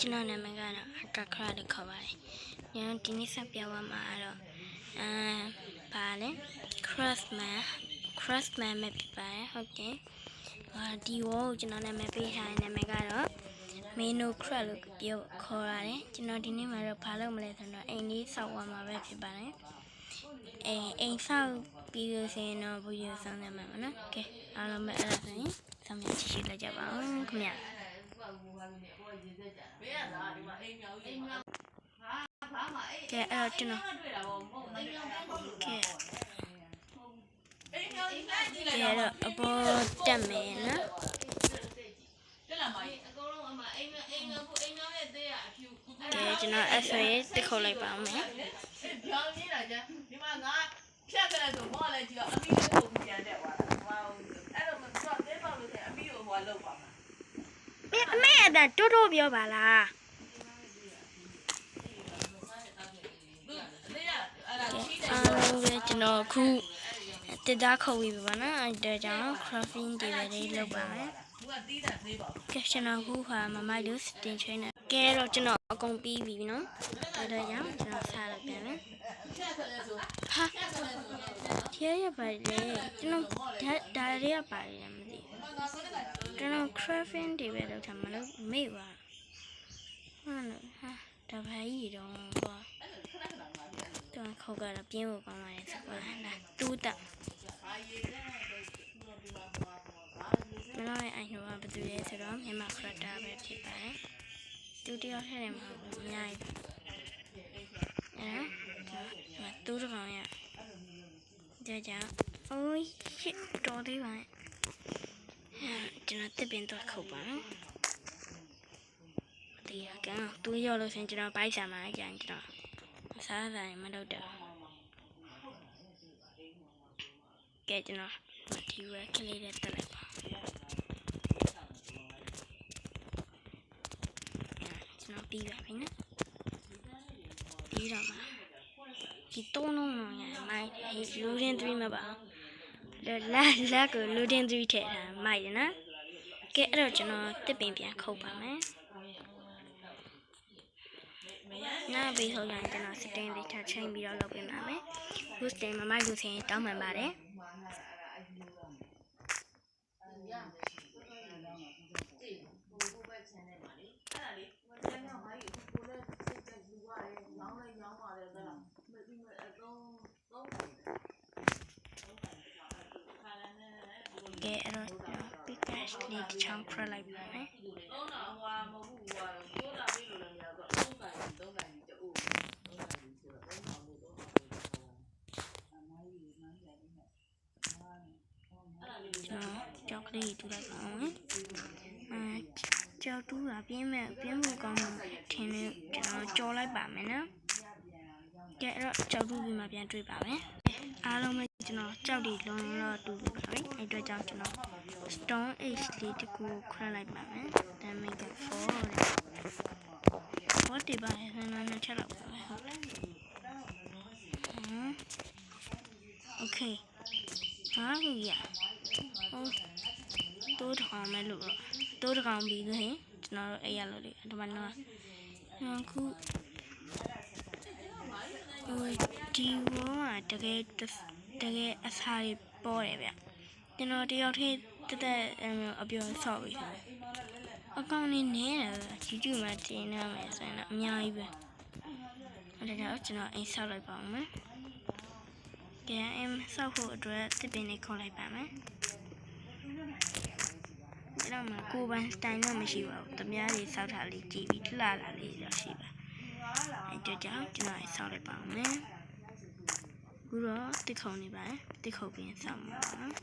ကျွန်တော်နာမည်ကတော့အခါခရလို့ခေါ်ပါတယ်။ကျွန်တော်ဒီနေ့ဆက်ပြောပါမှာတော့ဘာလဲ Craftsman ပဲဖြစ်ပါတယ်ဟုတ်တယ်။ဒီဝေါ်ကိုကျွန်တော်နာမည်ပေးထားတဲ့နာမည်ကတော့ Mino Craft လို့ပြောခေါ်ရတယ်။ကျွန်တော်ဒီနေ့မှာတော့ဘာလုပ်မလဲဆိုတော့အိမ်လေးဆောက်သွားမှာပဲဖြစ်ပါတယ်။အိမ်ဆောက်ပြီးလို့ဆိုရင်တော့ဗီဒီယိုဆောင်နေမှာပါနော်။ ကဲအားလုံးပဲအဲ့ဒါဆိုရင်ဆောင်မြင်ကြည့်ရှုလိုက်ကြပါဦးခင်ဗျာ။ကဲအဲ့တော့ကျွန်တော်ကဲအဲ့တော့အပေါ်တက်မယ်နော်ကဲကျွန်တော်အဲ့ဆိုရင်တစ်ခုလိုက်ပါဦးမယ်ဖြတ်ကြတယ်ဆိုမော်လည်းကြည့်တော့အမီးလေးပုံပြန်တက်သွားတာဟိုအဲ့တော့မတော့တဲပေါက်လို့အမီးကိုဟိုလောက်ပါမှာအမေအဲ့ဒါတိုးတိုးပြောပါလားအားလုံးပဲကျွန်တော်အခုတက်သားခုတ်ပြီးပါနော်အဲ့ဒါကြောင့် crafting တွေလည်းလုပ်ပါမယ်ကဲကျွန်တော်အခုမမိုက်လို့စတင်ချွေးနေကဲတော့ကျွန်တော်အကုန်ပြီးပြီနော်အဲ့ဒါကြောင့်ကျွန်တော်စားလိုက်ပြန်မယ်ဟာထဲရပါလေကျွန်တော်ဒါတွေကပါတယ်မသိဘူးကျွန်တော် crafting တွေပဲလုပ်ထားမလို့မေ့ပါဟုတ်နော်ဟာဒါဘာကြီးတော့ကွာတော့ခေါက်ကတော့ပြင်းဖို့ကောင်းပါတယ်ဆိုတော့လာတူးတက်မလို့အိုင်တော့ဘာတူလဲဆိုတော့မြန်မာခရတာပဲဖြစ်ပါတယ်တူတယောက်ထဲထဲမှာအများကြီးတူးတော့ကောင်ရဒါကြောင့်အိုးရှစ်တော်သေးပါနဲ့ကျွန်တော်တစ်ပင်တော့ခုတ်ပါဒီကံတူးရောက်လို့ဆိုရင်ကျွန်တော်ပိုက်ဆံမှာကြရင်ကျွန်တော်စားတာမလုပ်တော့ကဲကျွန်တော်ဒီဝက်ကလေးနဲ့တက်လိုက်ပါကျွန်တော်ပြီးပါပြီနော်ပြီးတော့မှဒီသုံးလုံးတော့ရမိုက်လူရင်း3မှာပါလက်ကိုလူရင်း3ထည့်ထားမိုက်ရနော်ကဲအဲ့တော့ကျွန်တော်တစ်ပင်ပြန်ခုတ်ပါမယ်နားပြီးဟုတ်ရင်ကျွန်တော်စတင်လေးထချင်းပြီးတော့လုပ်ပြပါမယ်ခုစတင်မမိုက်လို့ဆိုရင်တောင်းပန်ပါတယ်ကဲအဲ့တော့ပိကတ်လေးချောင်းခရလိုက်ပါမယ်ကြောက်ကလေးတူလိုက်ပါအောင်ကြောက်တူးတာပြင်းမှုကောင်းမှထင်းလေးကျွန်တော်ကြော်လိုက်ပါမယ်နော်ကဲအဲ့တော့ကြောက်တူးပြီးမှပြန်တွေ့ပါမယ်အားလုံးပဲကျွန်တော်ကြောက်ဒီလုံးတော့တူပြီပါပြီအဲ့အတွက်ကြောင့်ကျွန်တော် stone age လေးတကူခရလိုက်ပါမယ် damage 4ဘာတိပါလဲနှစ်ချက်လောက်ပါဟုတ်โอเคဟာဟုတ်ရတိုးထောင်မဲ့လို့တိုးထောင်ပြီးလို့ဟင်ကျွန်တော်တို့အဲ့ရလို့လေဒီမှာတော့အခုဒီဝါတကယ်အစာတွေပေါ်တယ်ဗျကျွန်တော်တယောက်တည်းတက်အပြောဆော့ပြီးဆိုအကောင့်လေးနဲတယ် YouTube မှာတင်နေမယ်ဆိုရင်တော့အများကြီးပဲအဲ့ဒါကြောင့်ကျွန်တော်အိမ်ဆောက်လိုက်ပါဦးမယ်ကဲအိမ်ဆောက်ဖို့အတွက်တစ်ပင်လေးခုံလိုက်ပါမယ်အဲ့တော့မှကိုပိုင်စတိုင်တော့မရှိပါဘူးတမားလေးဆောက်ထားလေးကြည့်ပြီးလှလာလေးတော့ရှိပါအဲ့ဒါကြောင့်ကျွန်တော်အိမ်ဆောက်လိုက်ပါဦးမယ်ခုတော့တစ်ခုံနေပါတယ်တစ်ခုံပြီးဆောက်မှာပါနော်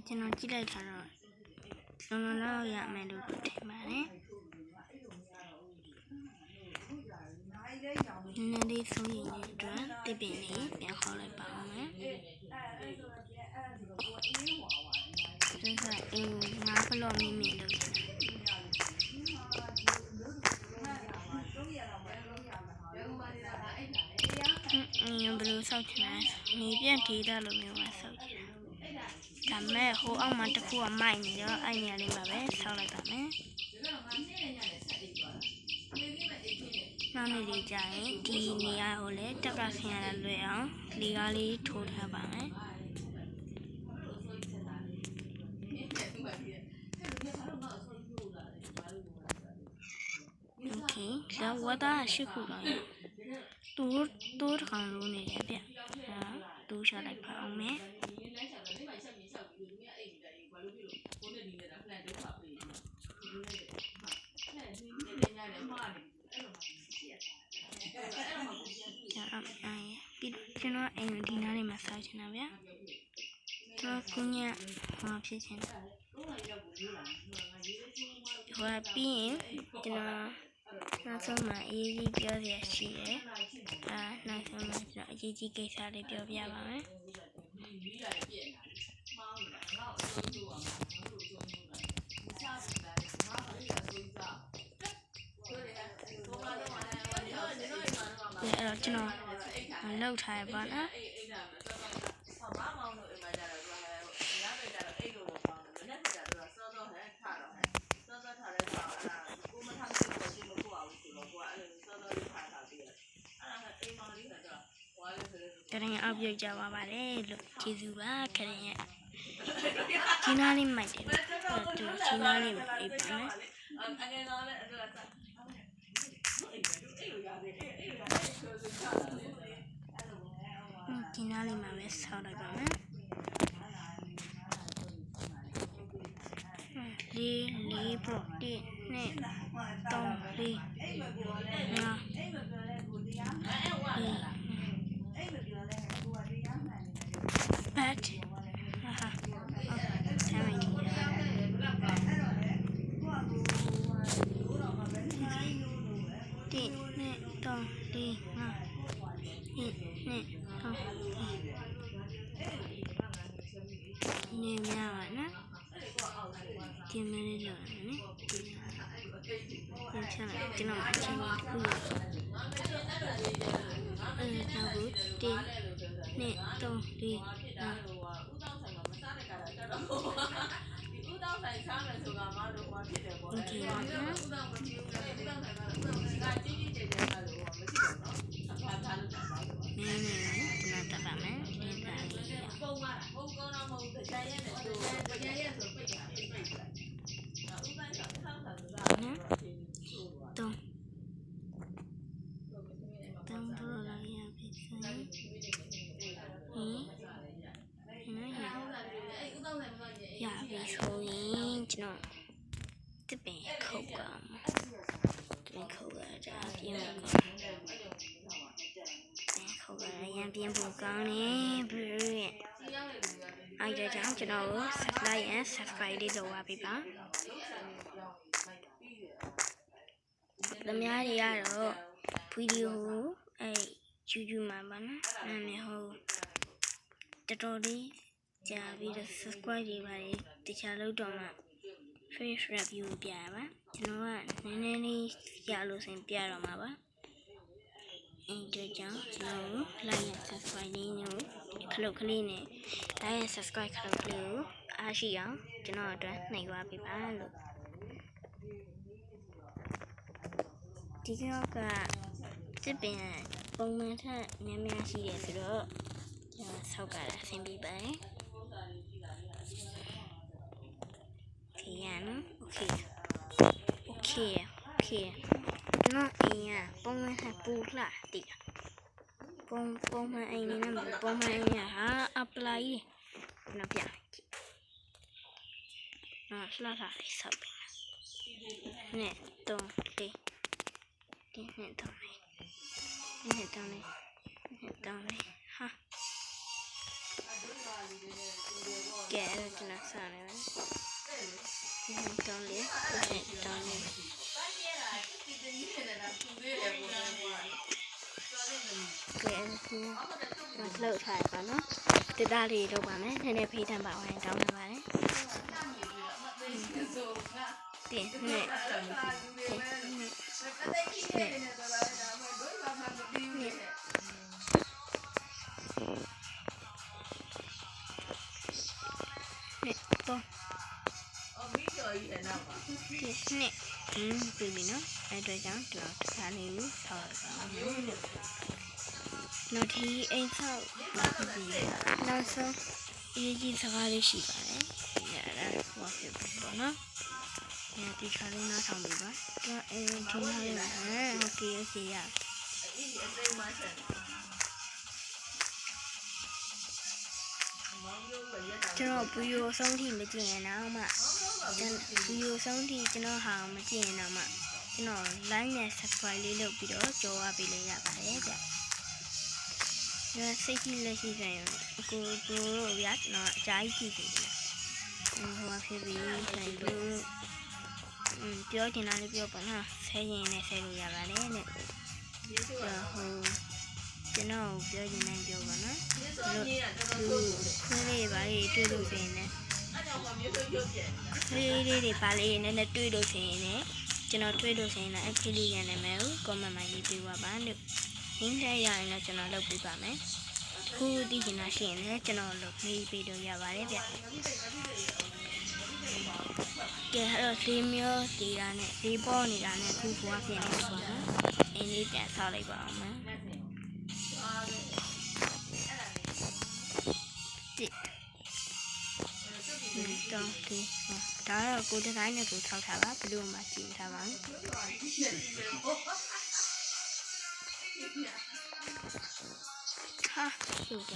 ကျွန်တော်ကြည့်လိုက်တာတော့လုံးလုံးရမယ်လို့ထင်ပါတယ်။နည်းနည်းလေးဆုံးရင်အတွက်တစ်ပင်လေးပြန်ခေါ်လိုက်ပါဦးမယ်။ဒါကငါဘလော့မီမီလို့ ဆောက်ချင်တယ်နေပြန့်ဒေသလိုမျိုးမှာဆောက်ချင်ဒါမဲ့ဟိုအောက်မှာတစ်ခုကမိုက်နေတော့အဲ့နေရာလေးမှာပဲဆောက်လိုက်ပါမယ်နောက်နေ့လေးကြာရင်ဒီနေရာကိုလည်းတက်ကဆင်ရတာလွယ်အောင်လေကားလေးထိုးထားပါမယ်โอเคแล้วဝတ်သားရှိခုတော့တိုးတကောင်လုံးနေတယ်ဗျတိုးချလိုက်ပါအောင်မယ်ပြီးကျွန်တော်အိမ်ဒီနားလေးမှာဆောက်ချင်တာဗျတော့ကုညဟောဖြစ်ချင်တာဟောပြီးရင်ကျွန်တော်နောက်ဆုံးမှာအရေးကြီးပြောရရှိတယ်နောက်ဆုံးမှာကျွန်တော်အရေးကြီးကိစ္စလေးပြောပြပါမယ်အဲ့တော့ကျွန်တော်လောက်ထားရပါနော်တရင်အောက်ပြုတ်ကြပါပါတယ်လို့ကျေးဇူးပါခရင်ရဲ့ဒီနားလေးမိုက်တယ်ကျွန်တော်ဒီနားလေးမှာအိပ်ပါမယ်ဒီနားလေးမှာပဲဆောက်လိုက်ပါမယ်လေးပရိုတီနဲ့3 4 Butဆိုရင်ကျွန်တော်တစ်ပင်ခုတ်ပါမယ်တစ်ခုတ်ရတာပြင်းဖို့ကောင်းခုတ်ရရန်ပြင်းဖို့ကောင်းနေပြီအဲ့ဒါကြောင့်ကျွန်တော်ကို subscribe and subscribe လေးလုပ်ပါပေးပါသမီးတွေကတော့ဗီဒီယိုYouTube မှာပါနော်နာမည်ဟုတ်တော်တော်လေးကြာပြီးတော့ subscribe တွေပါတယ်တခြားလို့တော့မှ face review ပြရပါကျွန်တော်ကနည်းနည်းလေးရလို့ဆိုရင်ပြတော့မှာပါအဲ့ဒါကြောင့်ကျွန်တော် like and subscribe လေးကိုခလုတ်ကလေးနဲ့ like and subscribe ခလုတ်ကလေးကိုအားရှိအောင်ကျွန်တော်အတွက်နှိပ်သွားပေးပါလို့ဒီကြောက်ကတစ်ပင်ပုံမှန်ထက်များများရှိတယ်ဆိုတော့ကျွန်တော်ဆောက်ကတာအဆင်ပြေပါတယ်ရနော်โอเคကျွန်တော်အိမ်ကပုံမှန်ပူလာတိပုံမှန်အိမ်နဲ့ပုံမှန်အိမ်ကဟာ apply ကျွန်တော်ပြလှထားလေးဆောက်ပေးနဲ့3 လေးဒီနဲ့3လေးဟာကဲအဲ့ဒါကျွန်တော်ဆောက်နေတယ်တောင်းလေးတောင်းလေးကဲအခုလှုပ်ထားပါနော်တသားလေးလုပ်ပါမယ်နည်းနည်းဖိထမ်းပါအောင်တောင်းနေပါတယ်တင်နဲ့ ပြီနော်အဲ့အတွက်ကြောင့်ကျွန်တော်တစ်ခါလေးကိုဆောက်ပါမယ်နော်ဒီအိမ်ဆောက်ပြီးနောက်ဆုံးအရေးကြီးစကားလေးရှိပါတယ်အဲ့ဒါဟောဖြစ်ပေါ့နော်ဒီခါလေးနားထောင်ပြီးပါတော့အိမ်ထင်းထားလေးပါဟိုကေးစီရကျွန်တော်ဗီဒီယိုဆုံးထိမကြည့်ရင်တော့မှဗီဒီယိုဆုံးထိကျွန်တော်ဟာမကြည့်ရင်တော့မှကျွန်တော် like နဲ့ subscribe လေးလုပ်ပြီးတော့ကြော်ရပေးလို့ရပါတယ်ဗျ။ဒါစိတ်ကြီးလက်ရှိဆိုရင်ကိုတို့ဗျာကျွန်တော်အကြာကြီးကြည့်နေတယ်။ဟိုမှာဖြစ်ပြီးဆိုင်လို့ပြောချင်တာလေးပြောပါနော်ဆဲရင်နဲ့ဆဲလို့ရပါတယ်နဲ့ဟိုကျွန်တော်ပြောချင်တယ်ပြောပါနော်တို့ခွေးလေးပါလေးတွေ့လို့ဆိုရင်လည်းခွေးလေးတွေပါလေးနဲ့လည်းတွေ့လို့ဆိုရင်လည်းကျွန်တော်တွေ့လို့ဆိုရင်လည်းအခက်လေးရနေမယ်ကို comment မှာရေးပေးပါပါလို့ရင်းတဲ့ရရင်လည်းကျွန်တော်လုပ်ပေးပါမယ်ခုသိချင်တာရှိရင်လည်းကျွန်တော်လုပ်ပေးလို့ရပါတယ်ဗျကဲအဲ့တော့ဒီမျိုးဒီတာနဲ့ဒီပေါ်နေတာနဲ့ခုဘွားပြင်နေပါတော့အင်းလေးပြန်ဆောက်လိုက်ပါအောင်မယ်တောင်းဒီဒါတော့ကိုဒီဇိုင်းနဲ့ကိုထောက်ထားပါဘယ်လိုမှကြည့်ထားပါဘူးဟာဆိုကြ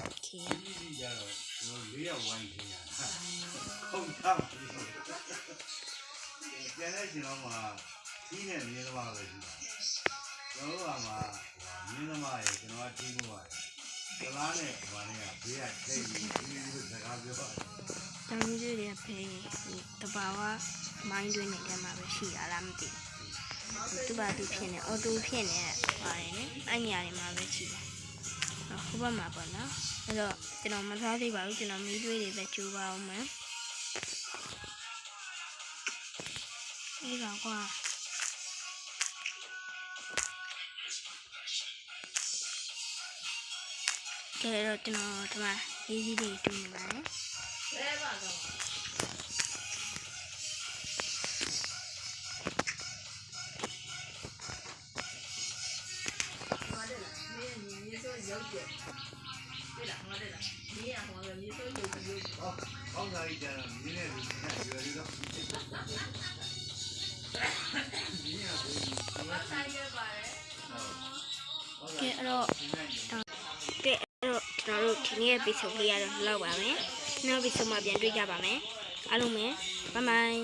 โอเคဒီကြတော့ကျွန်တော်၄ယောက်ဝိုင်းချင်းရခုံထားပါပြန်တဲ့ရှင်တော့မှကြီးနဲ့မြင်းသမားပဲရှိတာကျွန်တော်တို့ကမှမြင်းသမားရေကျွန်တော်ကကြီးမှုပါတယ်ကလားနဲ့ဘာနဲ့ကဘေးကထိတ်ပြီးဒီစကားပြောပါတယ်တောင်ကြီးတွေဖေးတဘာဝမိုင်းတွင်းနေတဲ့မှာပဲရှိတာလားမသိဘူးသူ့ဘာသူဖြစ်နေအော်တိုဖြစ်နေပါတယ်နော်အဲ့နေရာတွေမှာပဲရှိတယ်ဟိုဘက်မှာပေါ့နော်အဲ့တော့ကျွန်တော်မစားသေးပါဘူးကျွန်တော်မီးသွေးတွေပဲကျိုးပါအောင်မယ်အေးပါကွာကဲတော့ကျွန်တော်ဒီမှာရေးကြီးတွေတူနေပါတယ်ဘယ်ပါတော့ရုပ်ကျ对了，我对了，你呀，我说你说有不有？好，刚才一讲明年是看月里头。明年是。我3月吧嘞。ကဲအဲ့တော့ကျွန်တော်တို့ဒီနေ့ပြီးဆုံးလေးရတော့လောက်ပါမယ်နောက်ပြီးဆုံးမှပြန်တွေ့ကြပါမယ်အားလုံးပဲဘိုင်ဘိုင်